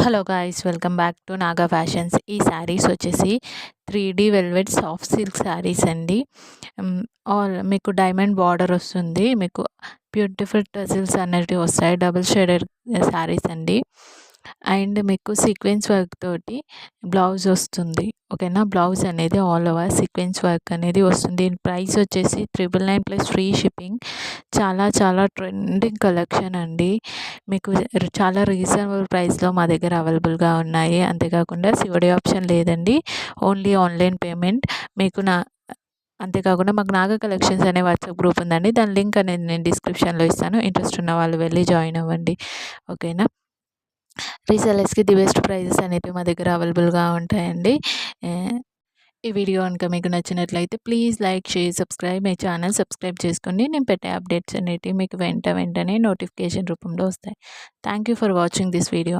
Hello guys, welcome back to Naga fashions. ఈ శారీస్ వచ్చేసి 3D velvet soft silk saris అండి. All మీకు డైమండ్ బార్డర్ వస్తుంది. మీకు బ్యూటిఫుల్ టజిల్స్ అనేటివి వస్తాయి. డబుల్ షేడెడ్ శారీస్ అండి. అండ్ మీకు సీక్వెన్స్ వర్క్ తోటి బ్లౌజ్ వస్తుంది. ఓకేనా, బ్లౌజ్ అనేది ఆల్ ఓవర్ సీక్వెన్స్ వర్క్ అనేది వస్తుంది. దీని ప్రైస్ వచ్చేసి 999 ప్లస్ ఫ్రీ షిప్పింగ్. చాలా చాలా ట్రెండింగ్ కలెక్షన్ అండి. మీకు చాలా రీజనబుల్ ప్రైస్లో మా దగ్గర అవైలబుల్గా ఉన్నాయి. అంతేకాకుండా సివడి ఆప్షన్ లేదండి, ఓన్లీ ఆన్లైన్ పేమెంట్. మీకు అంతేకాకుండా మాకు నాగా కలెక్షన్స్ అనే వాట్సాప్ గ్రూప్ ఉందండి. దాని లింక్ అనేది నేను డిస్క్రిప్షన్లో ఇస్తాను. ఇంట్రెస్ట్ ఉన్న వాళ్ళు వెళ్ళి జాయిన్ అవ్వండి. ఓకేనా, రీసెలర్స్కి ది బెస్ట్ ప్రైజెస్ అనేవి మా దగ్గర అవైలబుల్గా ఉంటాయండి. ఈ వీడియో కనుక మీకు నచ్చినట్లయితే please like, share, subscribe. My channel subscribe చేసుకోండి. నేను పెట్టే అప్డేట్స్ అనేటివి మీకు వెంటనే నోటిఫికేషన్ రూపంలో వస్తాయి. Thank you for watching this video.